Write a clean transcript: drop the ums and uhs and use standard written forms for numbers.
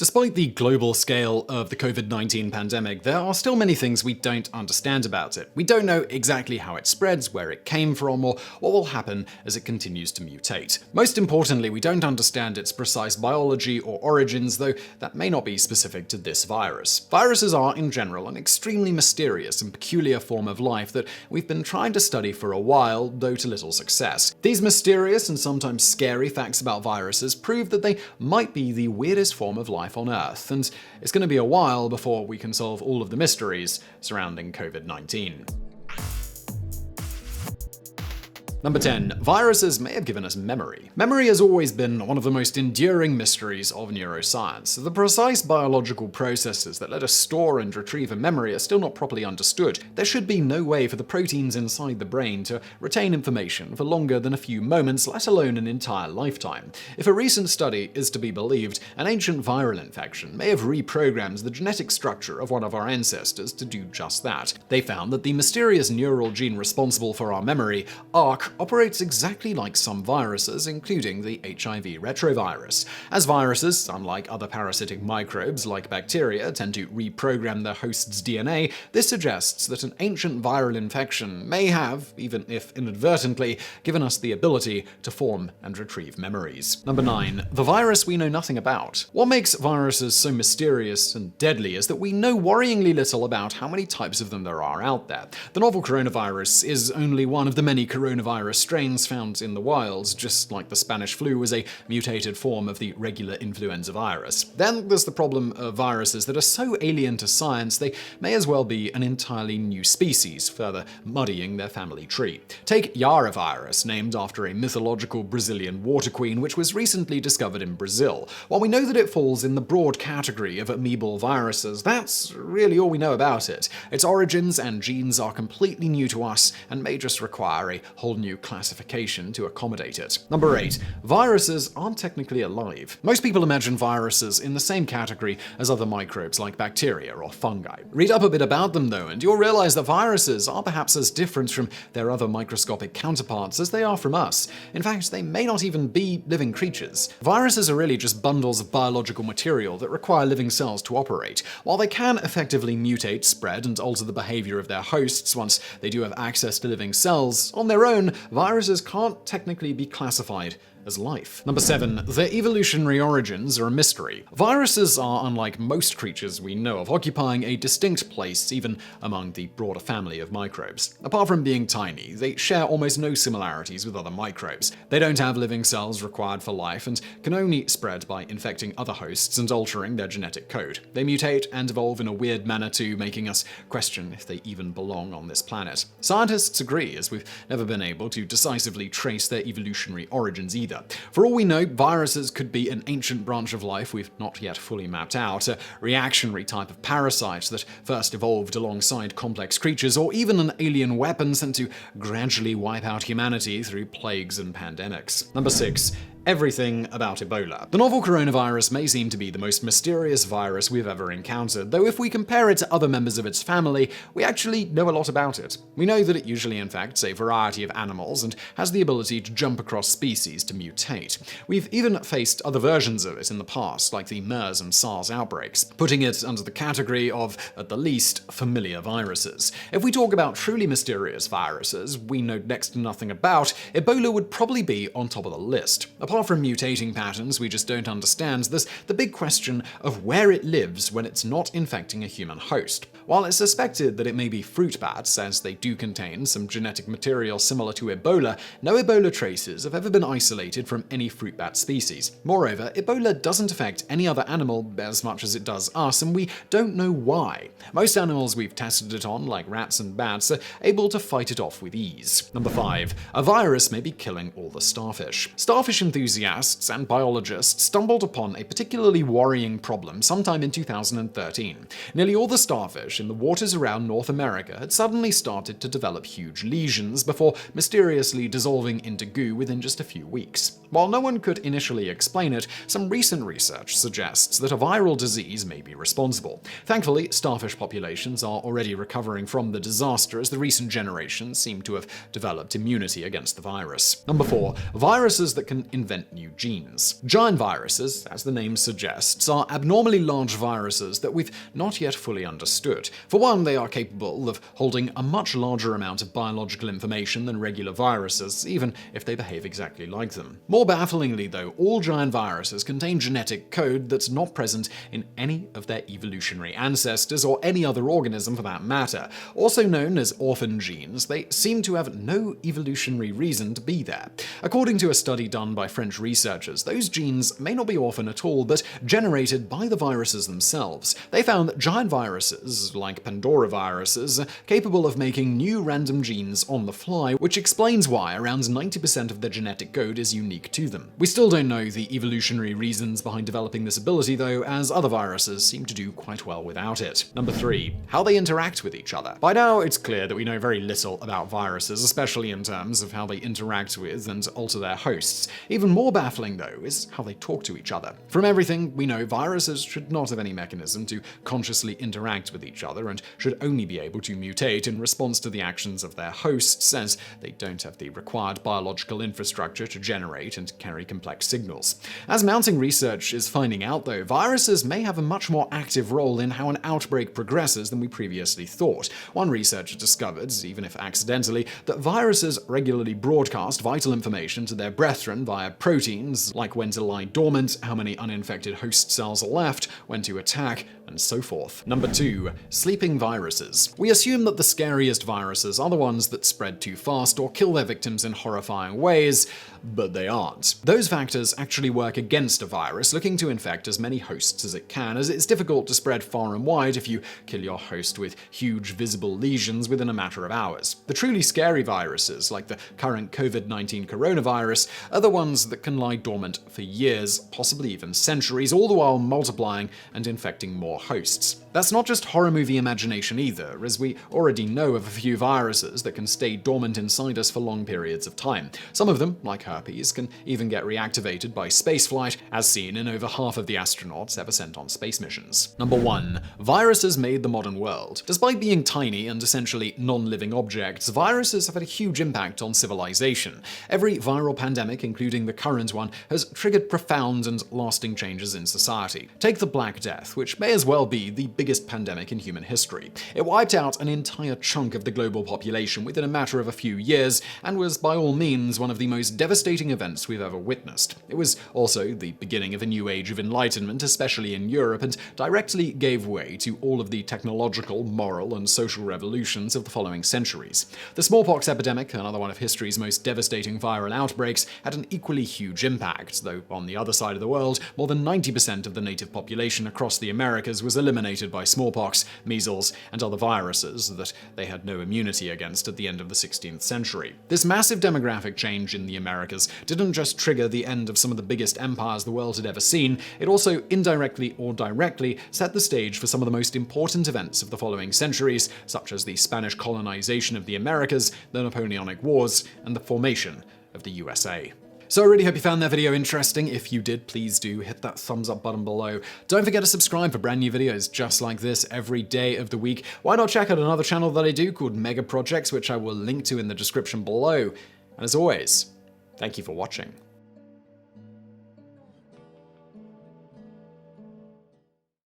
Despite the global scale of the COVID-19 pandemic, there are still many things we don't understand about it. We don't know exactly how it spreads, where it came from, or what will happen as it continues to mutate. Most importantly, we don't understand its precise biology or origins, though that may not be specific to this virus. Viruses are, in general, an extremely mysterious and peculiar form of life that we've been trying to study for a while, though to little success. These mysterious and sometimes scary facts about viruses prove that they might be the weirdest form of life on Earth, and it's going to be a while before we can solve all of the mysteries surrounding COVID-19. Number 10. Viruses may have given us memory. Memory has always been one of the most enduring mysteries of neuroscience. The precise biological processes that let us store and retrieve a memory are still not properly understood. There should be no way for the proteins inside the brain to retain information for longer than a few moments, let alone an entire lifetime. If a recent study is to be believed, an ancient viral infection may have reprogrammed the genetic structure of one of our ancestors to do just that. They found that the mysterious neural gene responsible for our memory, ARC, operates exactly like some viruses, including the HIV retrovirus. As viruses, unlike other parasitic microbes like bacteria, tend to reprogram their host's DNA, this suggests that an ancient viral infection may have, even if inadvertently, given us the ability to form and retrieve memories. Number 9. The virus we know nothing about. What makes viruses so mysterious and deadly is that we know worryingly little about how many types of them there are out there. The novel coronavirus is only one of the many coronavirus strains found in the wild, just like the Spanish flu was a mutated form of the regular influenza virus. Then there's the problem of viruses that are so alien to science they may as well be an entirely new species, further muddying their family tree. Take Yara virus, named after a mythological Brazilian water queen, which was recently discovered in Brazil. While we know that it falls in the broad category of amoebal viruses, that's really all we know about it. Its origins and genes are completely new to us and may just require a whole new classification to accommodate it. Number 8. Viruses aren't technically alive. Most people imagine viruses in the same category as other microbes like bacteria or fungi. Read up a bit about them though, and you'll realize that viruses are perhaps as different from their other microscopic counterparts as they are from us. In fact, they may not even be living creatures. Viruses are really just bundles of biological material that require living cells to operate. While they can effectively mutate, spread, and alter the behavior of their hosts once they do have access to living cells, on their own, viruses can't technically be classified as life. Number 7. Their evolutionary origins are a mystery. Viruses are, unlike most creatures we know of, occupying a distinct place even among the broader family of microbes. Apart from being tiny, they share almost no similarities with other microbes. They don't have living cells required for life and can only spread by infecting other hosts and altering their genetic code. They mutate and evolve in a weird manner too, making us question if they even belong on this planet. Scientists agree, as we've never been able to decisively trace their evolutionary origins either. For all we know, viruses could be an ancient branch of life we've not yet fully mapped out, a reactionary type of parasite that first evolved alongside complex creatures, or even an alien weapon sent to gradually wipe out humanity through plagues and pandemics. Number 6. Everything about Ebola. The novel coronavirus may seem to be the most mysterious virus we've ever encountered, though if we compare it to other members of its family, we actually know a lot about it. We know that it usually infects a variety of animals and has the ability to jump across species to mutate. We've even faced other versions of it in the past, like the MERS and SARS outbreaks, putting it under the category of, at the least, familiar viruses. If we talk about truly mysterious viruses we know next to nothing about, Ebola would probably be on top of the list. Apart from mutating patterns we just don't understand, there's the big question of where it lives when it's not infecting a human host. While it's suspected that it may be fruit bats, as they do contain some genetic material similar to Ebola, no Ebola traces have ever been isolated from any fruit bat species. Moreover, Ebola doesn't affect any other animal as much as it does us, and we don't know why. Most animals we've tested it on, like rats and bats, are able to fight it off with ease. Number 5. A virus may be killing all the starfish. Starfish enthusiasts and biologists stumbled upon a particularly worrying problem sometime in 2013. Nearly all the starfish in the waters around North America had suddenly started to develop huge lesions before mysteriously dissolving into goo within just a few weeks. While no one could initially explain it, some recent research suggests that a viral disease may be responsible. Thankfully, starfish populations are already recovering from the disaster as the recent generations seem to have developed immunity against the virus. Number 4. Viruses that can invade invent new genes. Giant viruses, as the name suggests, are abnormally large viruses that we've not yet fully understood. For one, they are capable of holding a much larger amount of biological information than regular viruses, even if they behave exactly like them. More bafflingly, though, all giant viruses contain genetic code that's not present in any of their evolutionary ancestors or any other organism for that matter. Also known as orphan genes, they seem to have no evolutionary reason to be there. According to a study done by French researchers, those genes may not be orphan at all, but generated by the viruses themselves. They found that giant viruses, like Pandora viruses, are capable of making new random genes on the fly, which explains why around 90% of their genetic code is unique to them. We still don't know the evolutionary reasons behind developing this ability, though, as other viruses seem to do quite well without it. Number 3. How they interact with each other. By now, it's clear that we know very little about viruses, especially in terms of how they interact with and alter their hosts. Even more baffling, though, is how they talk to each other. From everything we know, viruses should not have any mechanism to consciously interact with each other and should only be able to mutate in response to the actions of their hosts, as they don't have the required biological infrastructure to generate and carry complex signals. As mounting research is finding out, though, viruses may have a much more active role in how an outbreak progresses than we previously thought. One researcher discovered, even if accidentally, that viruses regularly broadcast vital information to their brethren via proteins, like when to lie dormant, how many uninfected host cells are left, when to attack, and so forth. Number 2. Sleeping viruses. We assume that the scariest viruses are the ones that spread too fast or kill their victims in horrifying ways, but they aren't. Those factors actually work against a virus looking to infect as many hosts as it can, as it's difficult to spread far and wide if you kill your host with huge visible lesions within a matter of hours. The truly scary viruses, like the current COVID-19 coronavirus, are the ones that can lie dormant for years, possibly even centuries, all the while multiplying and infecting more hosts. That's not just horror movie imagination either, as we already know of a few viruses that can stay dormant inside us for long periods of time. Some of them, like herpes, can even get reactivated by spaceflight, as seen in over half of the astronauts ever sent on space missions. Number 1. Viruses made the modern world. Despite being tiny and essentially non-living objects, viruses have had a huge impact on civilization. Every viral pandemic, including the current one, has triggered profound and lasting changes in society. Take the Black Death, which may as well be the biggest pandemic in human history. It wiped out an entire chunk of the global population within a matter of a few years, and was by all means one of the most devastating events we've ever witnessed. It was also the beginning of a new age of enlightenment, especially in Europe, and directly gave way to all of the technological, moral, and social revolutions of the following centuries. The smallpox epidemic, another one of history's most devastating viral outbreaks, had an equally huge impact, though on the other side of the world, more than 90% of the native population across the Americas was eliminated by smallpox, measles, and other viruses that they had no immunity against at the end of the 16th century. This massive demographic change in the Americas didn't just trigger the end of some of the biggest empires the world had ever seen, it also indirectly or directly set the stage for some of the most important events of the following centuries, such as the Spanish colonization of the Americas, the Napoleonic Wars, and the formation of the USA. So I really hope you found that video interesting. If you did, please do hit that thumbs up button below. Don't forget to subscribe for brand new videos just like this every day of the week. Why not check out another channel that I do called Mega Projects, which I will link to in the description below. And as always, thank you for watching.